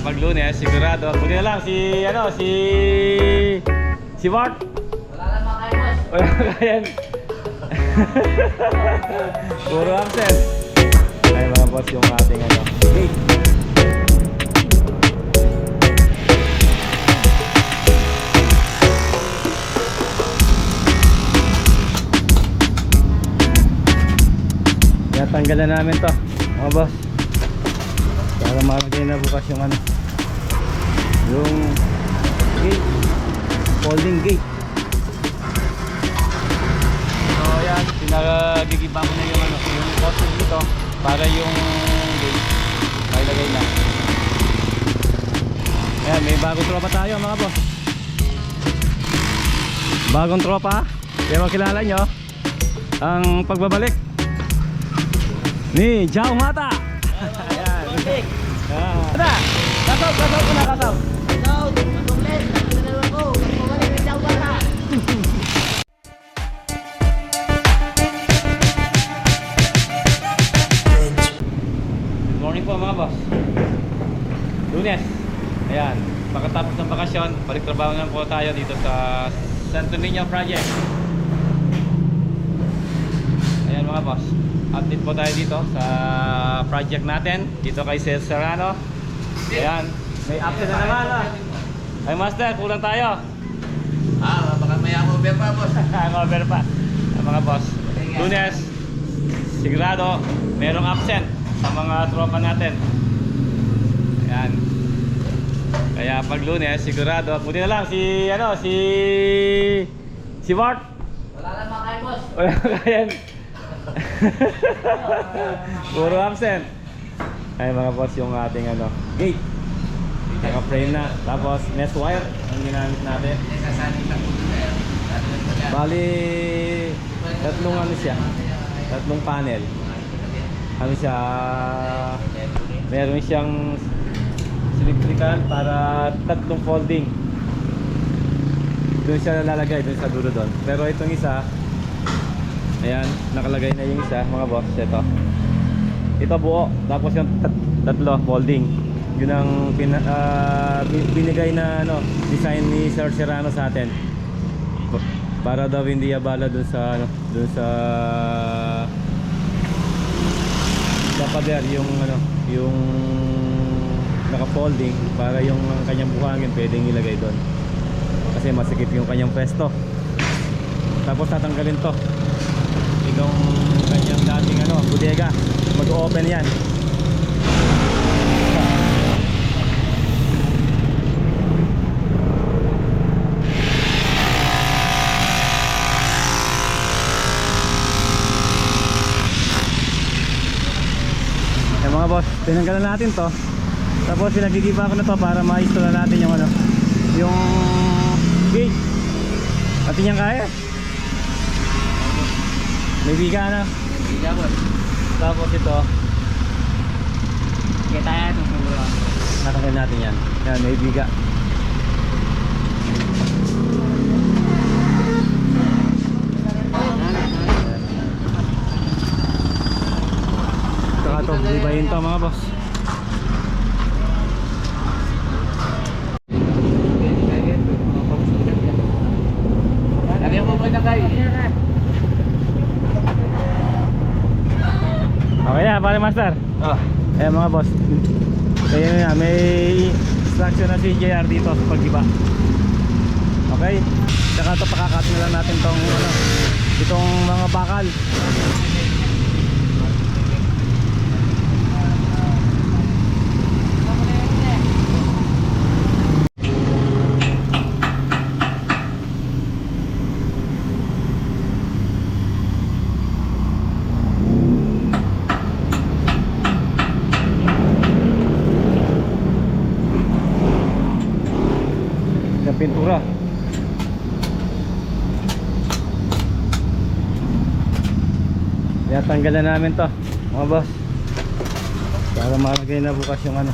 pag Lunes, sigurado. Buti na lang si Bart. Wala na mga kayo, boss. Wala kaya. Puro absent. Ay mga boss, yung ating gate. Tanggalan namin to mga boss para malagay na bukas yung yung gate, folding gate. So yan, pinagigiba ko na yung bottom dito para yung gate mailagay na. Ayan, may bagong tropa tayo mga boss, bagong tropa. Pero kilala nyo ang pagbabalik ni Jao Mata. Ayan. Ano? Kasaw ko na, kasaw. Ikaw, matunglit. Nakagalaw ako. Pumalik ng daw bata. Good morning po mga boss. Lunes. Ayan. Pagkatapos ng bakasyon, balik trabaho na po tayo dito sa Santo Niño Project. Ayan mga boss, update po tayo dito sa project natin dito kay Sir Serrano. Ayan, may update na naman Ay master, kulang tayo. Baka may over pa, boss. Over pa. Mga boss, Lunes, sigurado merong absent sa mga tropa natin. Ayan. Kaya pag Lunes, sigurado. Buti na lang si Bart. Wala na mga kayo, boss. Wala kaya. Puro absent. Ay mga boss, yung ating gate naka-frame na, tapos mesh wire ang ginamit natin. Bali tatlong panel. Meron siyang electrical para tatlong folding. Doon siya lalagay, doon sa dulo doon. Pero itong isa, ayan, nakalagay na yung isa mga boss. Ito buo, tapos yung tatlo folding. Yun ang binigay na design ni Sir Serrano sa atin, para daw hindi abala dun sa pader, yung naka-folding, para yung kanyang buhangin pwedeng ilagay doon kasi masikip yung kanyang pwesto. Tapos tatanggalin to itong kanyang dating bodega, mag-open yan. Yan mga boss, tinanggalan natin to, tapos pinagigiba ko na to para ma-install na natin yung gate. Pati niyang kaya. May biga na. Biga, boss. Tapos ito, Kita yan. natanggal natin yan. Yan, may biga. Saka ito, ibahin to mga boss. Kami mo muna kayo. Okay na, pare master. Ayan mga boss, kaya na, may instruction na si JR dito sa pag-iba. Okay, saka ito pakakat na lang natin itong mga bakal. Pintura. Kaya tanggalan namin to mga boss para malagay na bukas yung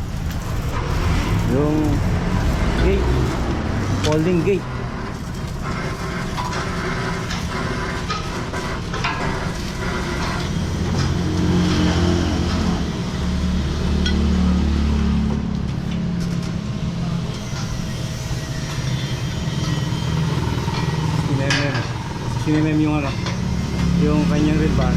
yung gate, folding gate. sinimem yung ano, yung kanyang red bar.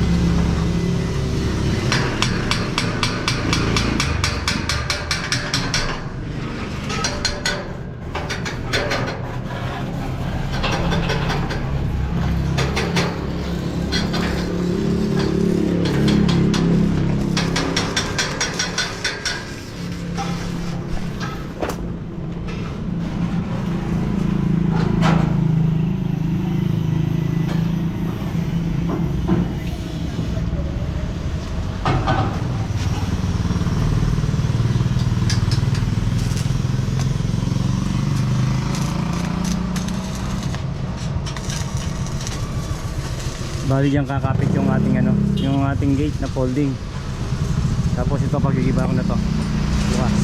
Bali diyan kakapit yung ating ano, yung ating gate na folding. Tapos ito pagigiba ko na to. Bukas.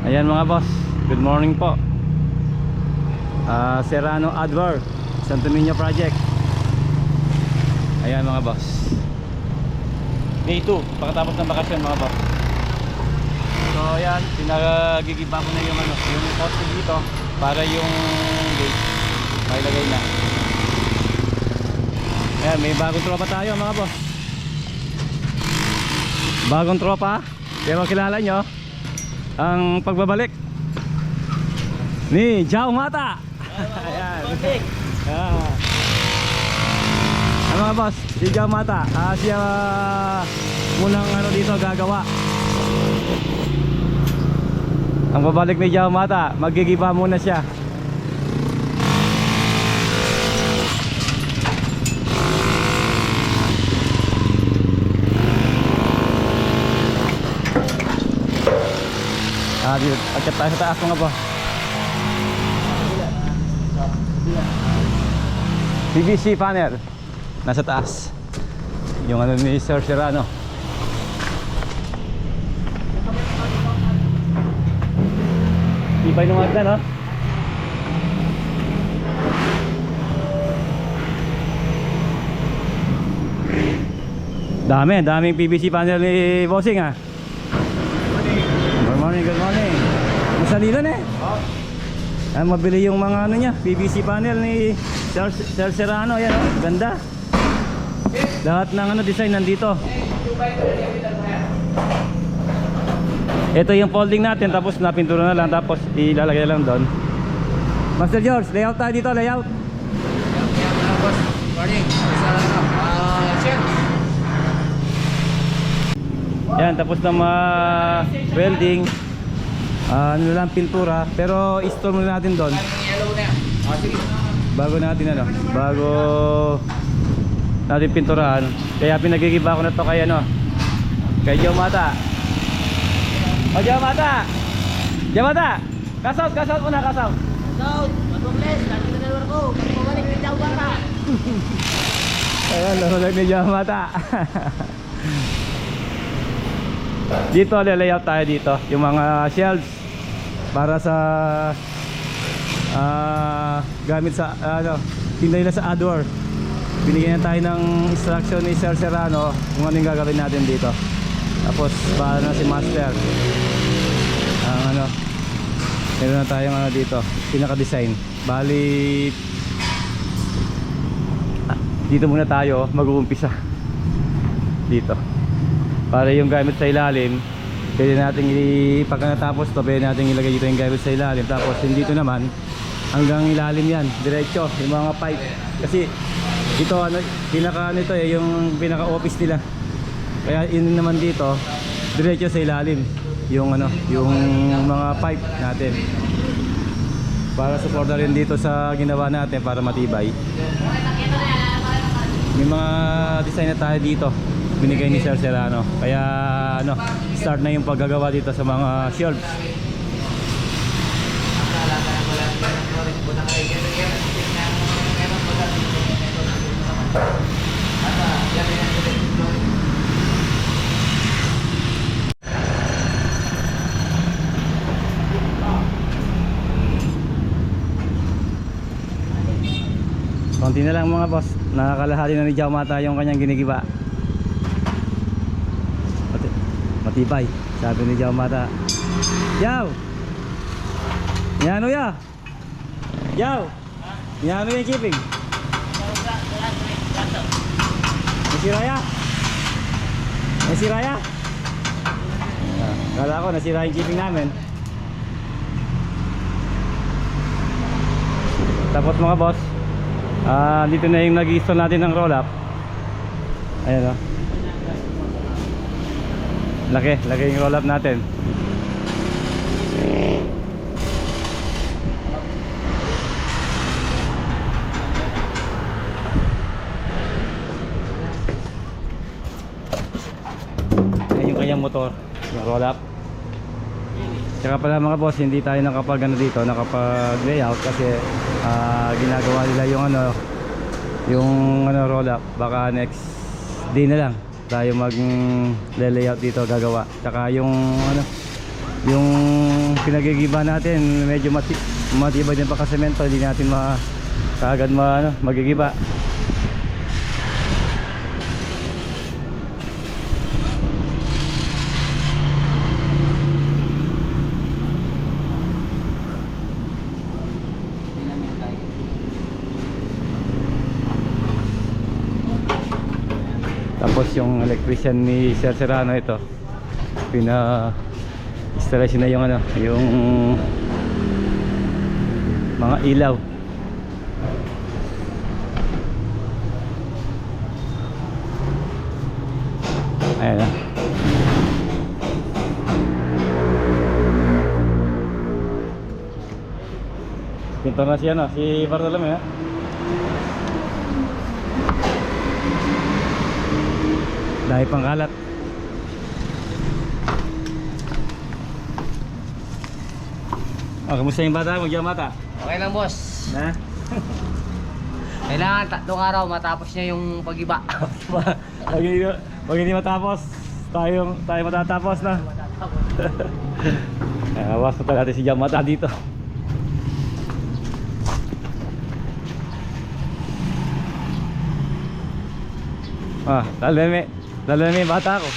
Ayan mga boss, good morning po. Serrano Advar, Santo Niño Project. Ayan mga boss, May 2, pagkatapos ng bakasyon mga boss. So ayan, pinagigiba ko na yung ano, yung poste dito para yung gate mailagay na. Ayan, may bagong tropa tayo mga boss. Bagong tropa, pero kilala nyo ang pagbabalik ni Jao Mata. Ayan. Ano mga boss, si Jao Mata, siya munang ano dito gagawa. Ang babalik ni Jao Mata, magigiba muna siya. Dito, agad tayo sa taas mga boss. PVC panel nasa taas. Yung ano ni Sir Serrano. Ibay nung agad, no? Daming PVC panel ni Bossing, ah. Good morning. Masalilan eh. Mabili yung mga ano niya, PVC panel ni Sir Serrano. Ayan, oh, ganda. Lahat ng ano design nandito. Ito yung folding natin, tapos napintura na lang, tapos ilalagay lang doon. Master George, layout tayo dito, layout. Morning. Yan, tapos na welding. Ano lang, pintura. Pero install muna natin doon. Bago natin ano, bago natin pinturahan. Kaya pinagigiba ko na to kay ano, kay Jao Mata. O Jao Mata, Jao Mata, kasout muna, kasout. Kasout, mag-bless, lagi na naman ako. Pagpabalik ni Jao Mata. Ayan, naman ni Jao Mata. Dito layout tayo dito, yung mga shelves para sa gamit sa ano, tinda nila sa Adwar. Binigyan na tayo ng instruction ni Sir Serrano kung ano yung gagawin natin dito. Tapos para na si Master ang ano, meron na tayong ano dito, pinaka-design. Bali dito muna tayo mag-uumpisa dito. Para yung gamit sa ilalim, pwede natin pagka natapos to, pwede natin ilagay dito yung gamit sa ilalim. Tapos dito naman, hanggang ilalim yan, diretso, yung mga pipe. Kasi ito, ano, pinaka ano ito yung pinaka office nila. Kaya in naman dito, diretso sa ilalim, yung ano, yung mga pipe natin. Para support na rin dito sa ginawa natin para matibay. May mga design na tayo dito, binigay ni Sir Serrano. Kaya ano, start na yung paggagawa dito sa mga shelves. Kunti na lang mga boss. Nakakalahati na ni Jao Mata yung kanyang ginigiba. Matibay, sabi ni Jao Mata. Jao! Yan o ya! Jao! Yan o yung keeping. Nasira ya? Nasira ya? Kala ko nasira yung keeping namin. Tapos mga boss, dito na yung nag-install natin ng roll up. Ayan o. Laki yung roll up natin. Ayan yung kanyang motor, yung roll up. Tsaka pala mga boss, hindi tayo nakapag nakapag layout kasi ginagawa nila yung roll up. Baka next day na lang tayo mag layout dito gagawa. Tsaka yung pinagigiba natin medyo matibay din pa kasi semento, hindi natin kaagad magigiba. Tapos yung electrician ni Sir Serrano ito, installation na yung yung mga ilaw. Ayan na. Pinto na siya si Bartolome ha. Dahil pang kalat. Kamusta yung bata mo, Jao Mata? Okay lang, boss. Na? Kailangan 3 araw matapos niya yung pag-iba. Pag hindi matapos, tayo matatapos na. Awas na natin si Jao Mata dito. Lalo na yung bata ko.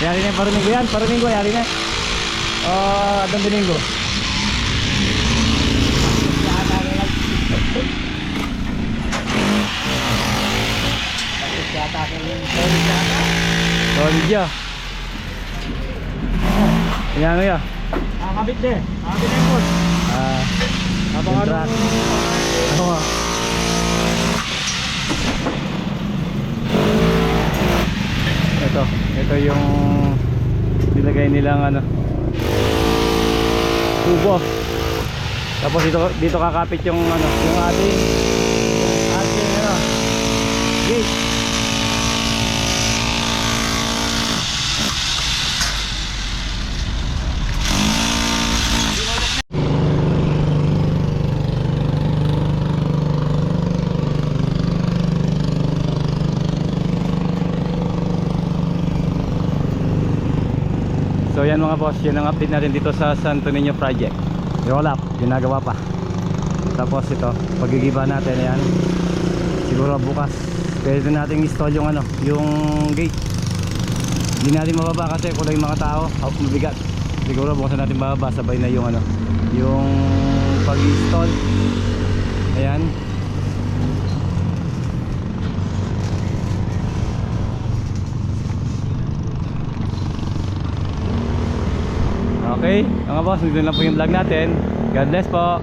Yari na yung paruminggo yan. Paruminggo, yari na. Adang Domingo. Solid ya. Yan o ya. Kabit din. Kabit din, boss. Contract. Ano nga? Ito yung nilagay nilang tubo. Tapos dito kakapit yung yung ating gate. So yan mga boss, yun ang update natin dito sa Santo Niño project. Roll up, ginagawa pa. Tapos ito, pagigiba natin, ayan. Siguro bukas pwede natin install yung yung gate. Hindi natin mababa kasi kulang yung mga tao, mabigat. Siguro bukas natin bababa, sabay na yung yung pag-install. Ayan. Okay, mga boss, dito lang po yung vlog natin. God bless po.